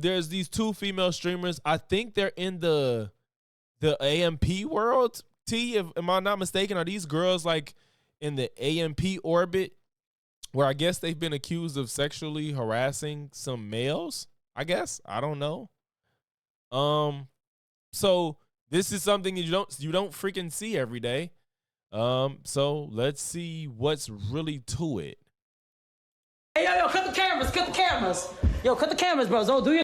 There's these two female streamers. I think they're in the AMP world. Am I not mistaken? Are these girls like in the AMP orbit, where I guess they've been accused of sexually harassing some males? I guess, I don't know. So this is something you don't freaking see every day. So let's see what's really to it. Hey, yo, cut the cameras. Yo, cut the cameras, bro. Zo, do your...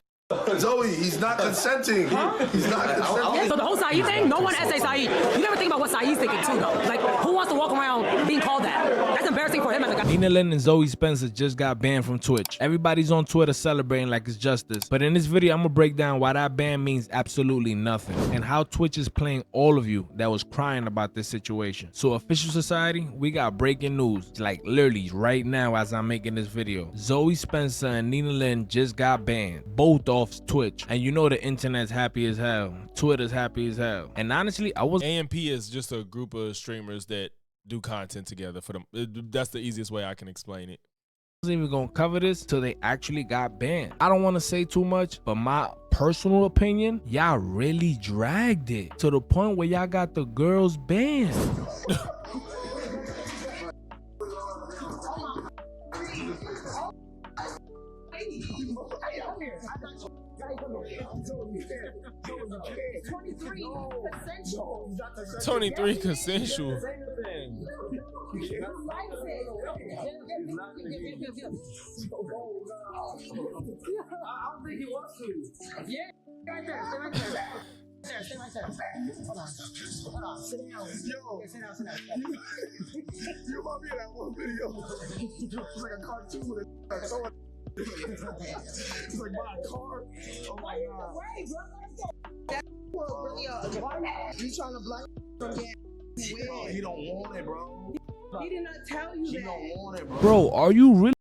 Zoe, he's not consenting. Huh? He's not consenting. So the whole Saeed thing, no one essay Saeed. You never think about what Saeed's thinking too, though. Like, who wants to walk around being called that? That's embarrassing for him as a guy. Nina Lynn and Zoe Spencer just got banned from Twitch. Everybody's on Twitter celebrating like it's justice. But in this video, I'm gonna break down why that ban means absolutely nothing and how Twitch is playing all of you that was crying about this situation. So Official Society, we got breaking news, like literally right now as I'm making this video. Zoe Spencer and Nina Lynn just got banned, both off Twitch. And you know the internet's happy as hell. Twitter's happy as hell. And honestly, AMP is just a group of streamers that do content together for them. That's the easiest way I can explain it. Wasn't even gonna cover this till they actually got banned. I don't want to say too much, but my personal opinion, y'all really dragged it to the point where y'all got the girls banned. Twenty-three consensual. You remind me of that one video. It's like a cartoon with a someone. It's like buy a car. Oh my god. You trying to black from getting he don't want it, bro. He did not tell you He that. don't want it, bro. Bro, are you really?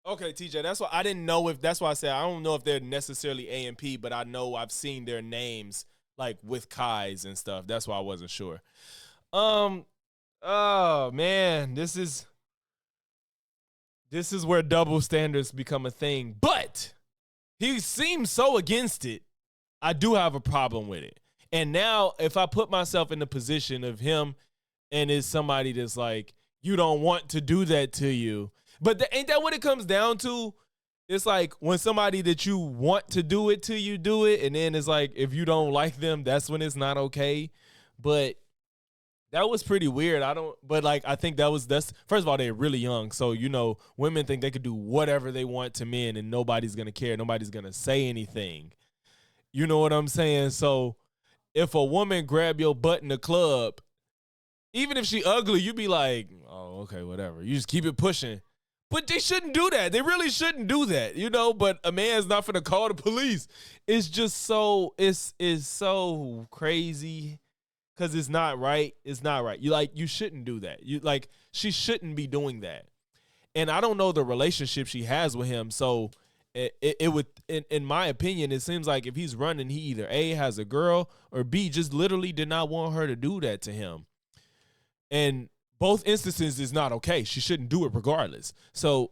Okay, TJ, that's why I didn't know if that's why I said I don't know if they're necessarily AMP, but I know I've seen their names like with Kai's and stuff. That's why I wasn't sure. Oh man, this is where double standards become a thing. But he seems so against it. I do have a problem with it. And now if I put myself in the position of him and is somebody that's like, you don't want to do that to you. But ain't that what it comes down to? It's like when somebody that you want to do it to you do it. And then it's like, if you don't like them, that's when it's not okay. But that was pretty weird. I think that's first of all, they're really young. So, you know, women think they could do whatever they want to men and nobody's going to care. Nobody's going to say anything. You know what I'm saying? So if a woman grab your butt in the club, even if she ugly, you be like, oh, okay, whatever. You just keep it pushing. But they shouldn't do that. They really shouldn't do that, you know, but a man's not finna call the police. It's just so, it's so crazy. Cause it's not right. It's not right. You shouldn't do that. She shouldn't be doing that. And I don't know the relationship she has with him. So it would, in my opinion, it seems like if he's running, he either A, has a girl, or B, just literally did not want her to do that to him. And both instances is not okay. She shouldn't do it regardless. So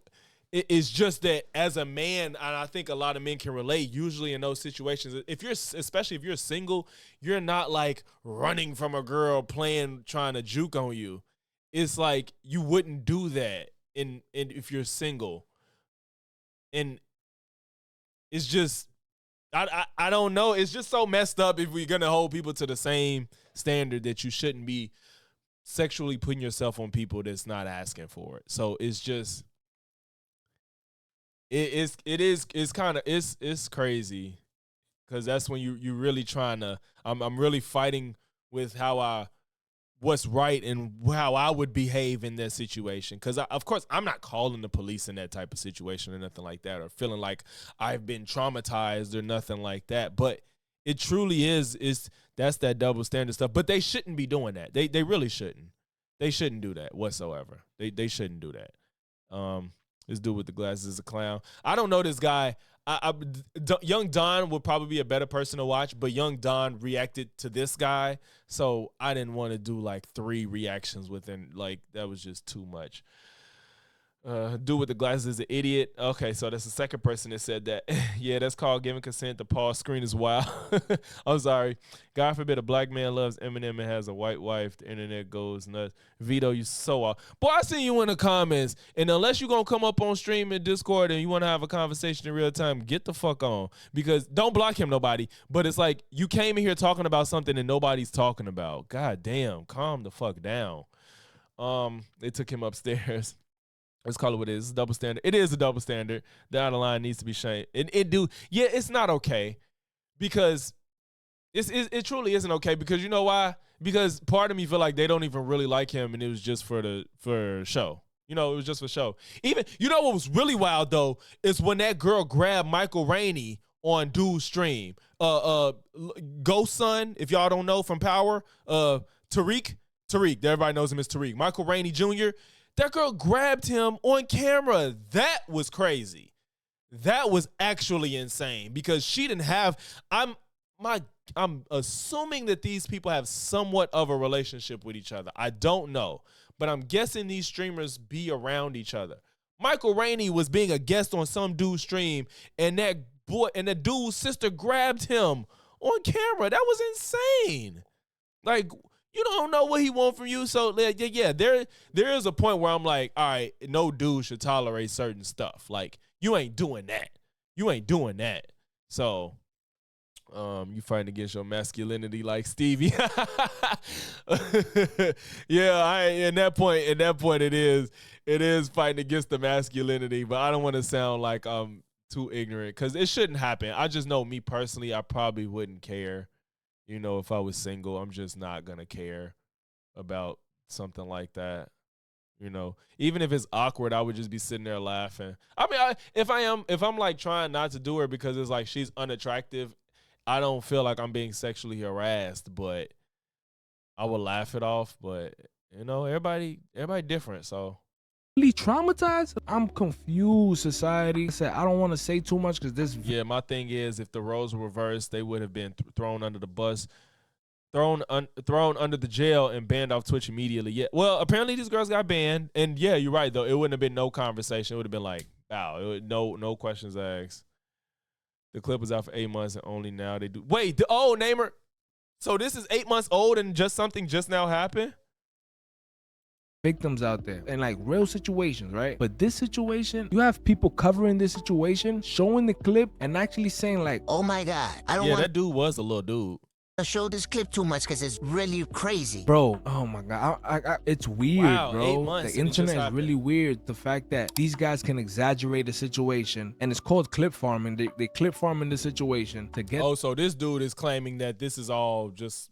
it's just that as a man, and I think a lot of men can relate, usually in those situations, especially if you're single, you're not like running from a girl trying to juke on you. It's like you wouldn't do that if you're single. And it's just, I don't know. It's just so messed up if we're going to hold people to the same standard that you shouldn't be sexually putting yourself on people that's not asking for it. So it's just, it's crazy, because that's when you really trying to, I'm really fighting with what's right and how I would behave in that situation. Because of course I'm not calling the police in that type of situation or nothing like that, or feeling like I've been traumatized or nothing like that. But it truly that's that double standard stuff. But they shouldn't be doing that. They really shouldn't. They shouldn't do that whatsoever. They shouldn't do that. This dude with the glasses is a clown. I don't know this guy. Young Don would probably be a better person to watch, but Young Don reacted to this guy, so I didn't want to do like 3 reactions within. Like, that was just too much. Dude with the glasses is an idiot. Okay, so that's the second person that said that. Yeah, that's called giving consent to pause screen is wild. I'm sorry. God forbid a black man loves Eminem and has a white wife. The internet goes nuts. Vito, you so off. Boy, I see you in the comments. And unless you're going to come up on stream in Discord and you want to have a conversation in real time, get the fuck on. Because don't block him, nobody. But it's like you came in here talking about something that nobody's talking about. God damn, calm the fuck down. They took him upstairs. Let's call it what it is. It's a double standard. It is a double standard. The out of line needs to be shamed. Yeah, it's not okay because it truly isn't okay because you know why? Because part of me feel like they don't even really like him and it was just for show. You know, it was just for show. Even, you know what was really wild though is when that girl grabbed Michael Rainey on dude's stream. Ghost Son, if y'all don't know from Power, Tariq, everybody knows him as Tariq. Michael Rainey Jr., that girl grabbed him on camera. That was crazy. That was actually insane because she didn't have. I'm assuming that these people have somewhat of a relationship with each other. I don't know, but I'm guessing these streamers be around each other. Michael Rainey was being a guest on some dude's stream, and that dude's sister grabbed him on camera. That was insane. Like, you don't know what he want from you. So, yeah, there is a point where I'm like, all right, no dude should tolerate certain stuff. Like, you ain't doing that. You ain't doing that. So, you fighting against your masculinity like Stevie. Yeah, in that point it is fighting against the masculinity, but I don't want to sound like I'm too ignorant because it shouldn't happen. I just know me personally, I probably wouldn't care. You know, if I was single, I'm just not going to care about something like that. You know, even if it's awkward, I would just be sitting there laughing. I mean, if I'm like trying not to do her because it's like she's unattractive, I don't feel like I'm being sexually harassed, but I will laugh it off. But, you know, everybody different, so. Really traumatized? I'm confused, society. I said I don't want to say too much because this. Yeah, my thing is if the roles were reversed, they would have been thrown under the bus, thrown under the jail and banned off Twitch immediately. Yeah, well, apparently these girls got banned, and yeah, you're right though. It wouldn't have been no conversation. It would have been like, wow, no questions asked. The clip was out for 8 months and only now they do. Wait, Namer. So this is 8 months old and something just now happened? Victims out there in like real situations, right? But this situation, you have people covering this situation, showing the clip and actually saying like, oh my God, I don't want want that dude was a little dude. to show this clip too much because it's really crazy. Bro, oh my God, it's weird, Wow, bro. 8 months The and it just internet is happened. really weird. The fact that these guys can exaggerate a situation, and it's called clip farming. They clip farming the situation to get. Oh, so this dude is claiming that this is all just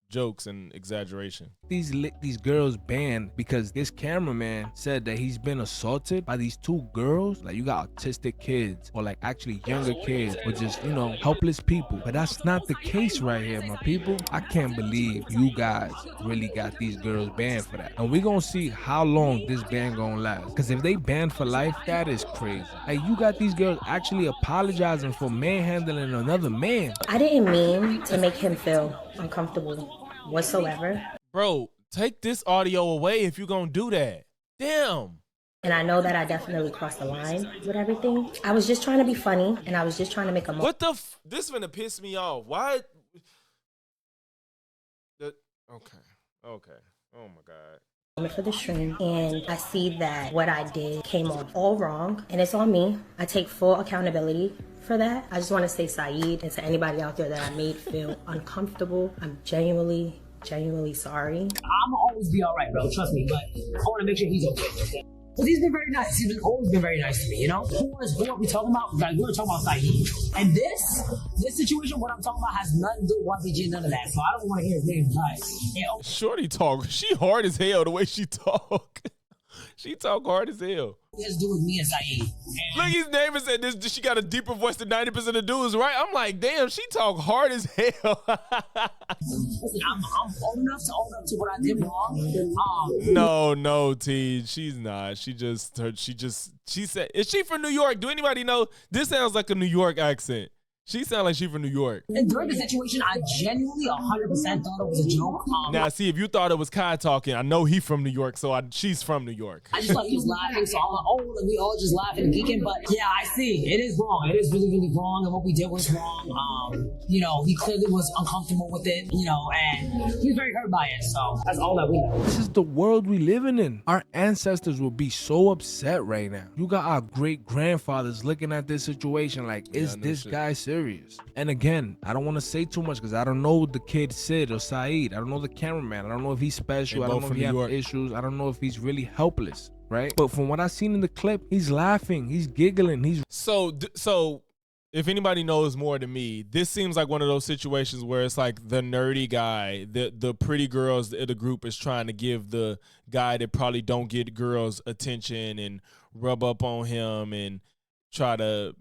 jokes and exaggeration. These girls banned because this cameraman said that he's been assaulted by these two girls. Like, you got autistic kids or like actually younger kids or just, you know, helpless people. But that's not the case right here, my people. I can't believe you guys really got these girls banned for that. And we're gonna see how long this ban gonna last. Because if they banned for life, that is crazy. Like, you got these girls actually apologizing for manhandling another man. I didn't mean to make him feel uncomfortable whatsoever. Bro, take this audio away if you're gonna do that. Damn. And I know that I definitely crossed the line with everything. I was just trying to be funny, and I was just trying to make a What the this finna piss me off. Why? Okay. Oh my God. moment for the stream, and I see that what I did came off all wrong, and it's on me. I take full accountability for that. I just want to say, Saeed, and to anybody out there that I made feel uncomfortable, I'm genuinely sorry. I'ma always be all right, bro. Trust me. But I want to make sure he's okay. Because he's been very nice. He's always been very nice to me, you know? Who are we talking about? Like, we're talking about Saeed. And this situation, what I'm talking about, has nothing to do with YPG, none of that. So I don't want to hear his name. Like, Shorty talk. She hard as hell the way she talk. She talk hard as hell. it has to do with me and Saeed. Look, his neighbor said this. She got a deeper voice than 90% of dudes, right? I'm like, damn, she talk hard as hell. Listen, I'm old enough to own up to what I did wrong. No, T. She's not. She said, is she from New York? Do anybody know? This sounds like a New York accent. She sound like she from New York. And during the situation, I genuinely 100% thought it was a joke. Now, see, if you thought it was Kai talking, I know he from New York, so she's from New York. I just thought he was laughing, so I'm like, oh, like we all just laughing and geeking. But yeah, I see. It is wrong. It is really, really wrong. And what we did was wrong. You know, he clearly was uncomfortable with it, you know, and he was very hurt by it. So that's all that we know. This is the world we living in. Our ancestors would be so upset right now. You got our great-grandfathers looking at this situation like, is this guy serious? And again, I don't want to say too much because I don't know the kid Sid or Saeed. I don't know the cameraman. I don't know if he's special. I don't know if he has issues. I don't know if he's really helpless, right? But from what I seen in the clip, he's laughing, he's giggling, he's so if anybody knows more than me, this seems like one of those situations where it's like the nerdy guy, the pretty girls in the group is trying to give the guy that probably don't get girls attention and rub up on him and try to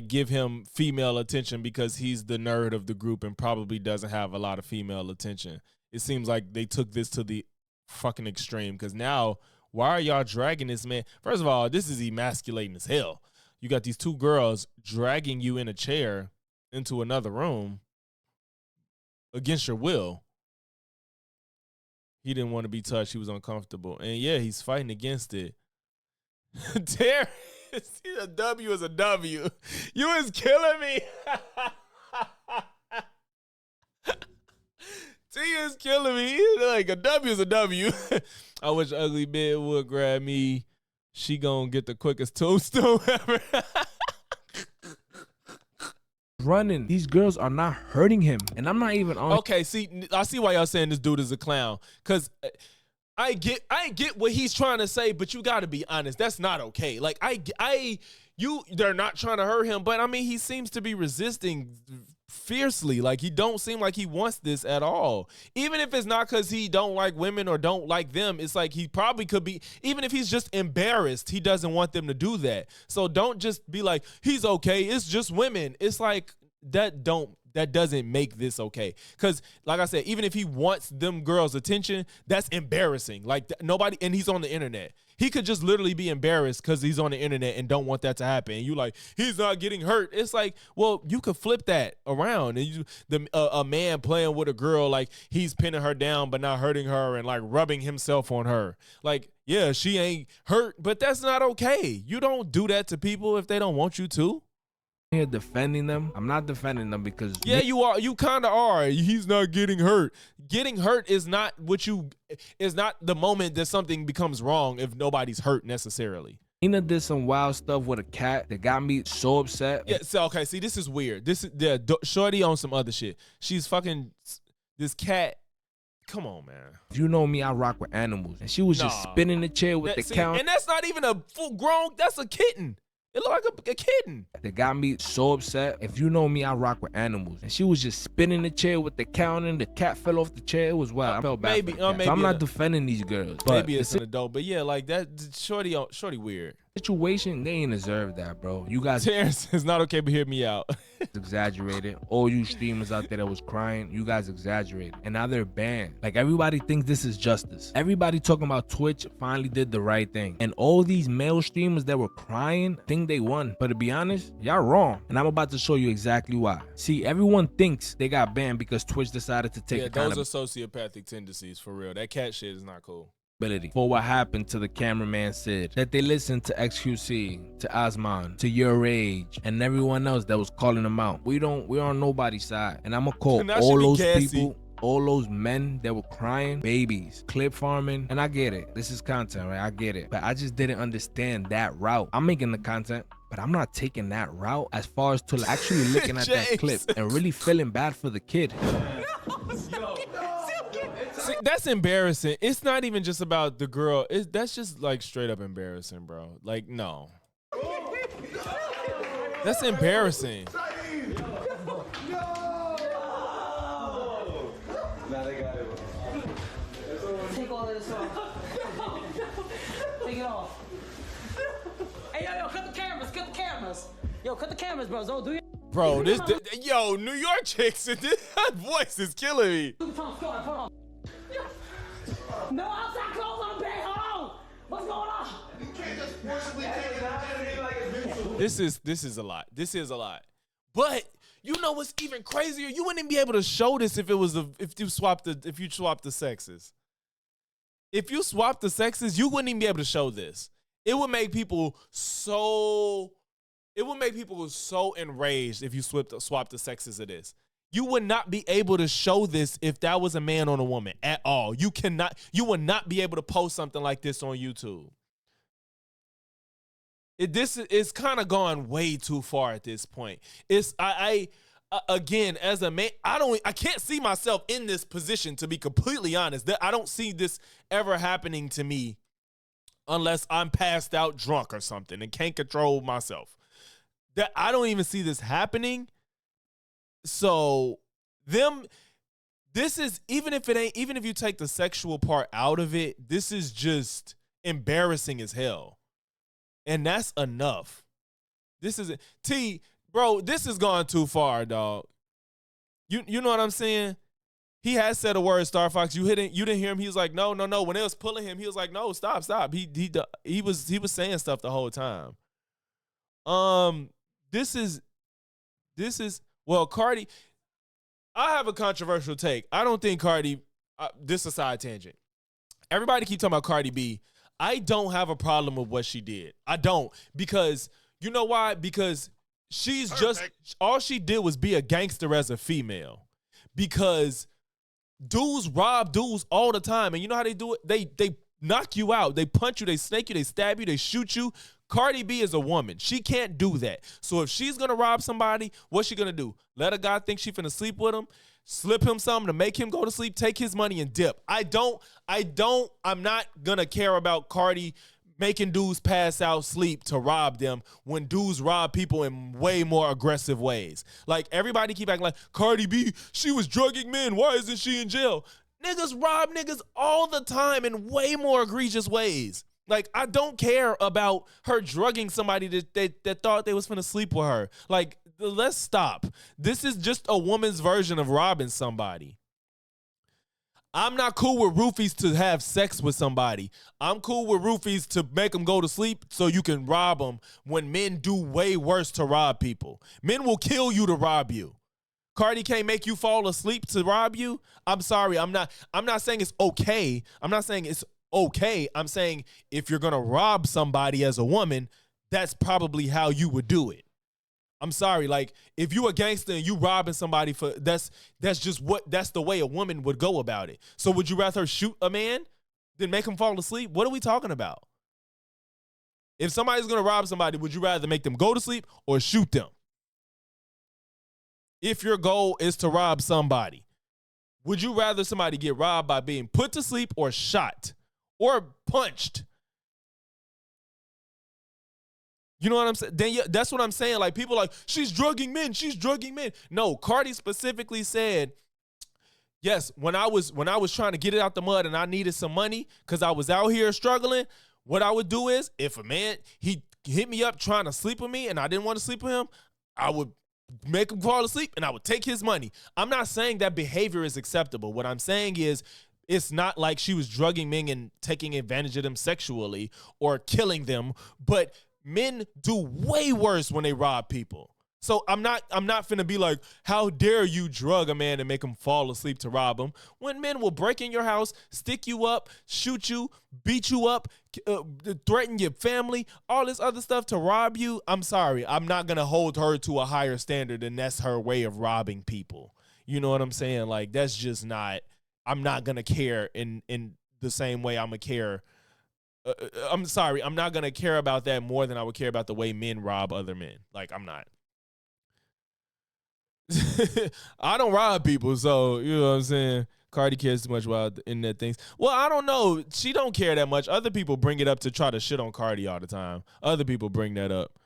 give him female attention because he's the nerd of the group and probably doesn't have a lot of female attention. It seems like they took this to the fucking extreme because now, why are y'all dragging this man? First of all, this is emasculating as hell. You got these two girls dragging you in a chair into another room against your will. He didn't want to be touched. He was uncomfortable. And yeah, he's fighting against it. Terrence. A W is a W. You is killing me. T is killing me. Like a W is a W. I wish Ugly Bed would grab me. She gonna get the quickest tombstone ever. running. These girls are not hurting him. And I'm not even on. Okay, see, I see why y'all saying this dude is a clown. Because I get what he's trying to say, but you got to be honest. That's not okay. Like, they're not trying to hurt him, but I mean, he seems to be resisting fiercely. Like, he don't seem like he wants this at all. Even if it's not because he don't like women or don't like them, it's like he probably could be, even if he's just embarrassed, he doesn't want them to do that. So don't just be like, he's okay, it's just women. It's like, that doesn't make this okay. Because, like I said, even if he wants them girls' attention, that's embarrassing. Like, nobody, and he's on the internet. He could just literally be embarrassed because he's on the internet and don't want that to happen. And you like, he's not getting hurt. It's like, well, you could flip that around. And a man playing with a girl, like he's pinning her down but not hurting her and like rubbing himself on her. Like, yeah, she ain't hurt, but that's not okay. You don't do that to people if they don't want you to. Here defending them. I'm not defending them because yeah, you are. You kind of are. He's not getting hurt. Getting hurt is not the moment that something becomes wrong if nobody's hurt necessarily. Nina did some wild stuff with a cat that got me so upset. Yeah, so okay, see, this is weird. This is Shorty on some other shit. She's fucking this cat. Come on, man. If you know me, I rock with animals. And she was just spinning the chair with the count. And that's not even a full grown, that's a kitten. It looked like a kitten. That got me so upset. If you know me, I rock with animals. And she was just spinning the chair with the count and the cat fell off the chair. It was wild. I felt bad. Maybe, so I'm not defending these girls. Maybe it's an adult. But yeah, like that, shorty weird. Situation, they ain't deserve that, bro. You guys. Terrence, it's not okay, but hear me out. Exaggerated. All you streamers out there that was crying, you guys exaggerated. And now they're banned. Like, everybody thinks this is justice. Everybody talking about Twitch finally did the right thing. And all these male streamers that were crying think they won. But to be honest, y'all wrong. And I'm about to show you exactly why. See, everyone thinks they got banned because Twitch decided to take those are sociopathic tendencies, for real. That cat shit is not cool. For what happened to the cameraman Sid, that they listened to XQC, to Osman, to Your Rage, and everyone else that was calling them out. We're on nobody's side, and I'm gonna call all those people, all those men that were crying, babies, clip farming, and I get it. This is content, right? I get it, but I just didn't understand that route. I'm making the content, but I'm not taking that route as far as to actually looking at that clip and really feeling bad for the kid. See, that's embarrassing. It's not even just about the girl. That's just like straight up embarrassing, bro. Like, no. That's embarrassing. Take all of this off. Take it off. Hey, yo, cut the cameras. Cut the cameras. Yo, cut the cameras, bro. Don't do your... Bro, yo, New York chicks, this voice is killing me. No outside clothes on the bed. Hold on. What's going on? You can't just forcibly take it out. This is a lot. This is a lot. But you know what's even crazier? You wouldn't be able to show this if you swap the sexes. If you swap the sexes, you wouldn't even be able to show this. It would make people so enraged if you swap the sexes of this. You would not be able to show this if that was a man on a woman at all. You would not be able to post something like this on YouTube. This is kind of gone way too far at this point. Again, as a man, I can't see myself in this position, to be completely honest. I don't see this ever happening to me unless I'm passed out drunk or something and can't control myself. That I don't even see this happening. So this is, even if you take the sexual part out of it, this is just embarrassing as hell. And that's enough. This is bro, this has gone too far, dog. You know what I'm saying? He has said a word, Star Fox. You didn't hear him. He was like, no. When they was pulling him, he was like, no, stop. He was saying stuff the whole time. This is well, Cardi. I have a controversial take. I don't think Cardi. This is a side tangent. Everybody keep talking about Cardi B. I don't have a problem with what she did. I don't, because you know why? Because she's all she did was be a gangster as a female. Because dudes rob dudes all the time, and you know how they do it? They knock you out, they punch you, they snake you, they stab you, they shoot you. Cardi B is a woman. She can't do that. So if she's gonna rob somebody, what's she gonna do? Let a guy think she finna sleep with him, slip him something to make him go to sleep, take his money and dip. I'm not gonna care about Cardi making dudes pass out sleep to rob them when dudes rob people in way more aggressive ways. Like, everybody keep acting like, Cardi B, she was drugging men, why isn't she in jail? Niggas rob niggas all the time in way more egregious ways. Like, I don't care about her drugging somebody that thought they was finna sleep with her. Like, let's stop. This is just a woman's version of robbing somebody. I'm not cool with roofies to have sex with somebody. I'm cool with roofies to make them go to sleep so you can rob them, when men do way worse to rob people. Men will kill you to rob you. Cardi can't make you fall asleep to rob you. I'm sorry. I'm not saying it's okay. I'm not saying it's okay. I'm saying if you're going to rob somebody as a woman, that's probably how you would do it. I'm sorry. Like, if you a gangster and you robbing somebody that's the way a woman would go about it. So would you rather shoot a man than make him fall asleep? What are we talking about? If somebody's going to rob somebody, would you rather make them go to sleep or shoot them? If your goal is to rob somebody, would you rather somebody get robbed by being put to sleep or shot or punched? You know what I'm saying? Then that's what I'm saying. Like, people like, she's drugging men. No, Cardi specifically said, yes, when I was trying to get it out the mud and I needed some money because I was out here struggling, what I would do is, if a man, he hit me up trying to sleep with me and I didn't want to sleep with him, I would make him fall asleep and I would take his money. I'm not saying that behavior is acceptable. What I'm saying is, it's not like she was drugging men and taking advantage of them sexually or killing them, but men do way worse when they rob people. So I'm not finna be like, how dare you drug a man and make him fall asleep to rob him, when men will break in your house, stick you up, shoot you, beat you up, threaten your family, all this other stuff to rob you. I'm sorry. I'm not gonna hold her to a higher standard, and that's her way of robbing people. You know what I'm saying? Like, that's just not, I'm not gonna care in the same way I'm gonna care. I'm sorry. I'm not gonna care about that more than I would care about the way men rob other men. Like, I'm not. I don't rob people, so you know what I'm saying. Cardi cares too much about the internet things. Well, I don't know. She don't care that much. Other people bring it up to try to shit on Cardi all the time. Other people bring that up.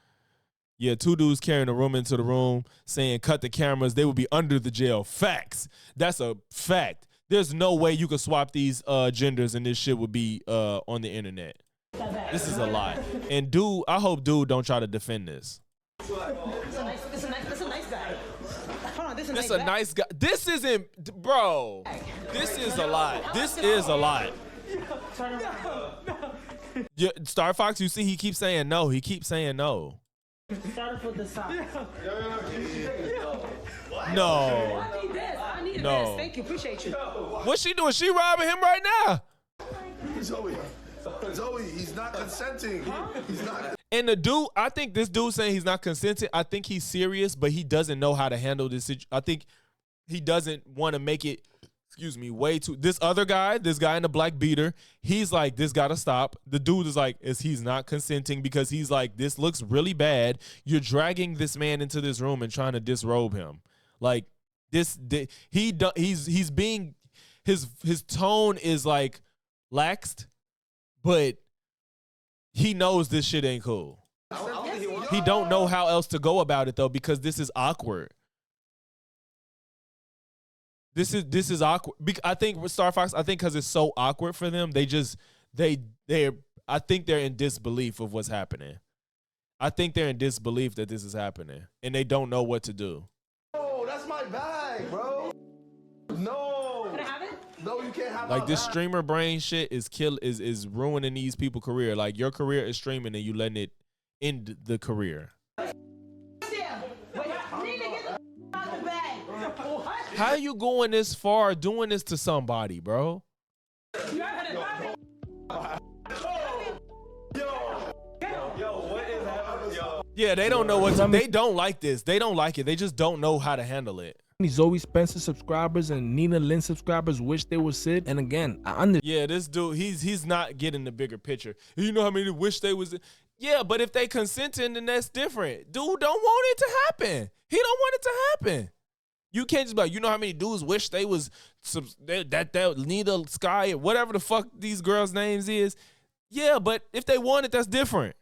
Yeah, two dudes carrying a room into the room saying cut the cameras. They would be under the jail. Facts. That's a fact. There's no way you could swap these genders and this shit would be on the internet. This is a lot. And dude, I hope dude don't try to defend this. This is a nice guy. Hold on, this This a nice guy. This isn't, bro. This is a lot. This is a lot. Yeah, Star Fox, you see, he keeps saying no. He keeps saying no. Start off with the socks. No. I need this. I need No. this. Thank you. Appreciate you. What's she doing? She robbing him right now. Zoe, he's not consenting. He's not. And the dude, I think this dude saying he's not consenting, I think he's serious, but he doesn't know how to handle this. I think he doesn't want to make it, way too. This other guy, this guy in the black beater, he's like, this gotta stop. The dude is like, he's not consenting because he's like, this looks really bad. You're dragging this man into this room and trying to disrobe him. Like he's being, his tone is like laxed, but he knows this shit ain't cool. He don't know how else to go about it though, because this is awkward. This is awkward. I think with Star Fox, because it's so awkward for them, I think they're in disbelief of what's happening. I think they're in disbelief that this is happening, and they don't know what to do. Oh, that's my bag, bro. No. Can I have it? No, you can't have Like my this bag. streamer brain shit is ruining these people's career. Like your career is streaming, and you letting it end the career. How you going this far doing this to somebody, bro? Yeah, they don't know what to, they don't like this. They don't like it. They just don't know how to handle it. Zoe Spencer subscribers and Nina Lynn subscribers wish they were Sid. And again, Yeah, this dude, he's not getting the bigger picture. You know how many wish they was? Yeah, but if they consenting, then that's different. Dude don't want it to happen. He don't want it to happen. You can't just be like, you know how many dudes wish they was that Nina Sky, whatever the fuck these girls' names is. Yeah, but if they want it, that's different.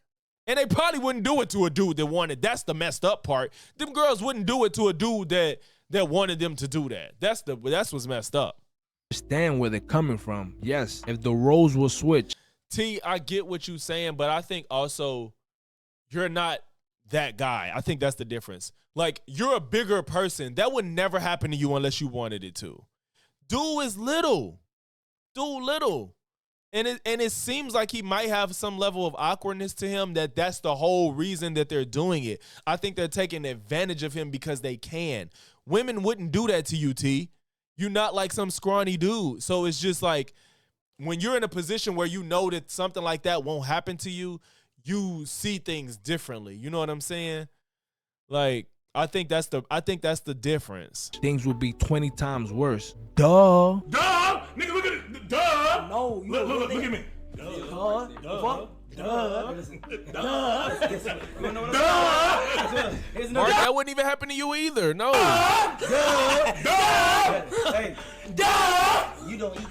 And they probably wouldn't do it to a dude that wanted. That's the messed up part. Them girls wouldn't do it to a dude that wanted them to do that. That's what's messed up. Understand where they're coming from. Yes, if the roles were switched. T, I get what you're saying, but I think also you're not that guy. I think that's the difference. Like, you're a bigger person. That would never happen to you unless you wanted it to. Dude is little. Dude little. And it seems like he might have some level of awkwardness to him, that's the whole reason that they're doing it. I think they're taking advantage of him because they can. Women wouldn't do that to you, T. You're not like some scrawny dude. So it's just like, when you're in a position where you know that something like that won't happen to you, you see things differently. You know what I'm saying? Like, I think that's the difference. Things would be 20 times worse. Duh. Duh! Nigga, look at it. Duh! No, you Look at me. Duh. Mark, that wouldn't even happen to you either. No. You don't eat.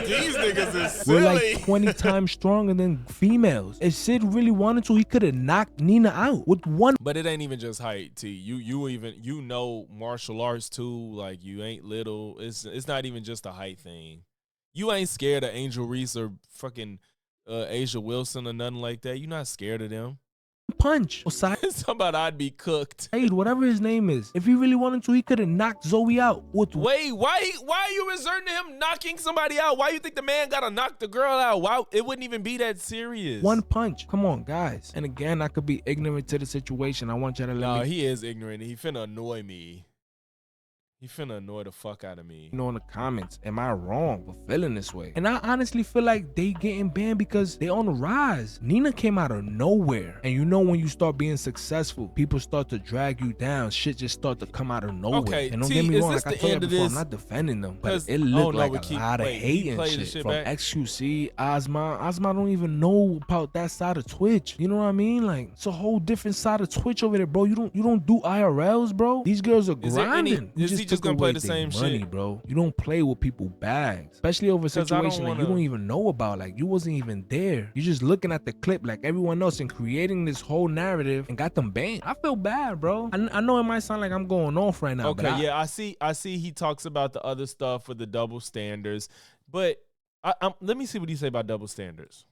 These niggas is We're silly. like 20 times stronger than females. If Sid really wanted to, he could have knocked Nina out with one. But it ain't even just height, T. You know martial arts too. Like, you ain't little. It's not even just a height thing. You ain't scared of Angel Reese or fucking Asia Wilson or nothing like that. You're not scared of them. Punch. Osai, Somebody I'd be cooked. whatever his name is. If he really wanted to, he could have knocked Zoe out with Wait, why are you resorting to him knocking somebody out? Why you think the man gotta knock the girl out? Why it wouldn't even be that serious? one punch. Come on, guys. And again, I could be ignorant to the situation. I want you to let No, me he is ignorant. He finna annoy me. He finna annoy the fuck out of me. know in the comments, am I wrong for feeling this way? And I honestly feel like they getting banned because they on the rise. Nina came out of nowhere. And you know when you start being successful, people start to drag you down. Shit just start to come out of nowhere. Okay, and don't T, get me is wrong, this like I the told you end of before, I'm this? not defending them, but 'Cause- it oh, looked no, like we a keep- lot of wait, hate he and played the shit shit from back? XQC, Ozma. Ozma don't even know about that side of Twitch. You know what I mean? Like, it's a whole different side of Twitch over there, bro. You don't do IRLs, bro. These girls are Is there any- grinding. You is he just took gonna play away the their same money, shit? bro. You don't play with people bags, especially over a 'Cause I don't situation that you wanna- don't even know about. Like, you wasn't even there. You're just looking at the clip like everyone else and creating this whole narrative and got them banned. I feel bad, bro. I know it might sound like I'm going off right now. Okay, but yeah, I see he talks about the other stuff with the double standards, but let me see what he say about double standards.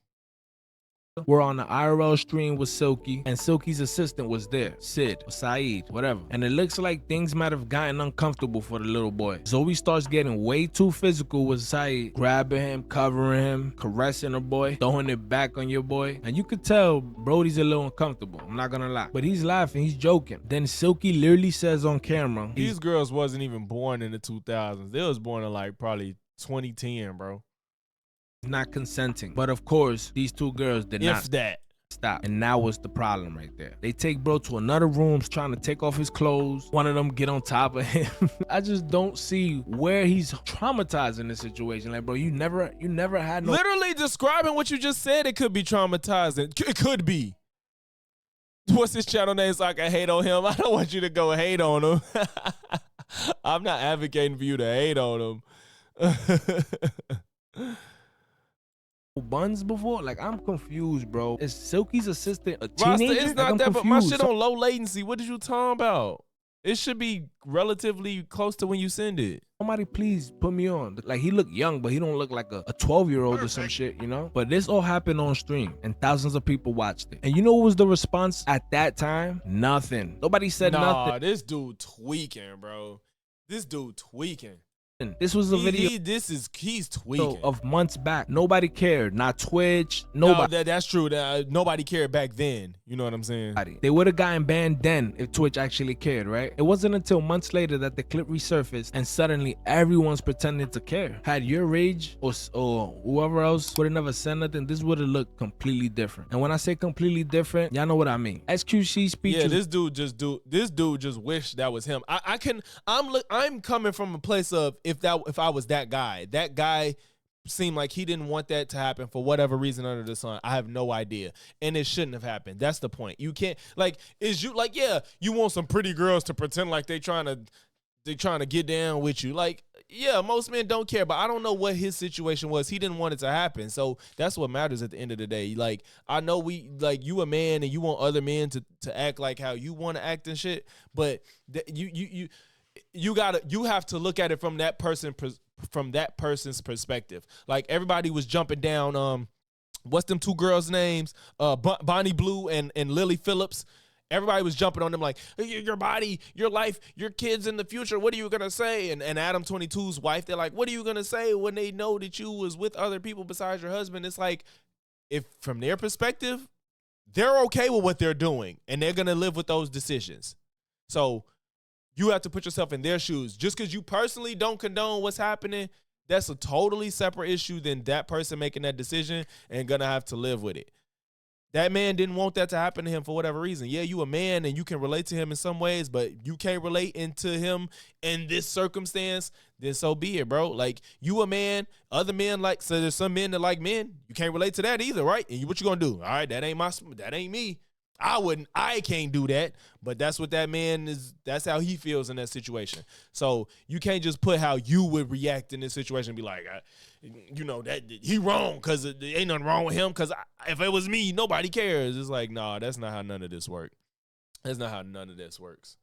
were on the IRL stream with Silky, and Silky's assistant was there, Sid, or Saeed, whatever. And it looks like things might have gotten uncomfortable for the little boy. Zoe starts getting way too physical with Saeed, grabbing him, covering him, caressing her boy, throwing it back on your boy. And you could tell Brody's a little uncomfortable, I'm not gonna lie. But he's laughing, he's joking. Then Silky literally says on camera, These girls wasn't even born in the 2000s. They was born in like probably 2010, bro. not consenting. But of course, these two girls did not If that. stop. And that was the problem right there. They take bro to another room trying to take off his clothes. One of them get on top of him. I just don't see where he's traumatized in this situation. Like, bro, you never had no... Literally describing what you just said, it could be traumatizing. It could be. What's his channel name so I can hate on him? I don't want you to go hate on him. I'm not advocating for you to hate on him. buns before? Like, I'm confused, bro. Is Silky's assistant a Rasta, teenager? it's not that, but my shit on low latency. What did you talking about? It should be relatively close to when you send it. Somebody please put me on. Like, he look young, but he don't look like a 12-year-old or some shit, you know? But this all happened on stream, and thousands of people watched it. And you know what was the response at that time? Nothing. Nobody said nothing. This dude tweaking, bro. This dude tweaking. This was a video He's tweaking. of months back. Nobody cared. Not Twitch. Nobody. No, that's true. Nobody cared back then. You know what I'm saying? They would have gotten banned then if Twitch actually cared, right? It wasn't until months later that the clip resurfaced and suddenly everyone's pretending to care. Had your rage or whoever else would have never said nothing, this would have looked completely different. And when I say completely different, y'all know what I mean. XQC speech. Yeah, this dude just wished that was him. I'm coming from a place of if I was that guy seemed like he didn't want that to happen for whatever reason under the sun. I have no idea. And it shouldn't have happened. That's the point. You can't you want some pretty girls to pretend like they trying to get down with you. Like, yeah, most men don't care, but I don't know what his situation was. He didn't want it to happen. So that's what matters at the end of the day. Like, I know you a man and you want other men to act like how you want to act and shit, but you have to look at it from that person's perspective. Like, everybody was jumping down what's them two girls' names? Bonnie Blue and Lily Phillips. Everybody was jumping on them like, your body, your life, your kids in the future, what are you gonna say? And Adam 22's wife, they're like, what are you gonna say when they know that you was with other people besides your husband? It's like, if from their perspective, they're okay with what they're doing and they're gonna live with those decisions. So you have to put yourself in their shoes. Just because you personally don't condone what's happening, that's a totally separate issue than that person making that decision and gonna have to live with it. That man didn't want that to happen to him for whatever reason. Yeah, you a man and you can relate to him in some ways, but you can't relate into him in this circumstance, then so be it, bro. Like, you a man, other men like, so there's some men that like men. You can't relate to that either, right? And what you gonna do? All right, that ain't me. I can't do that, but that's what that man is. That's how he feels in that situation. So you can't just put how you would react in this situation and be like, that he wrong because ain't nothing wrong with him. Because if it was me, nobody cares. It's like, nah, that's not how none of this works. That's not how none of this works.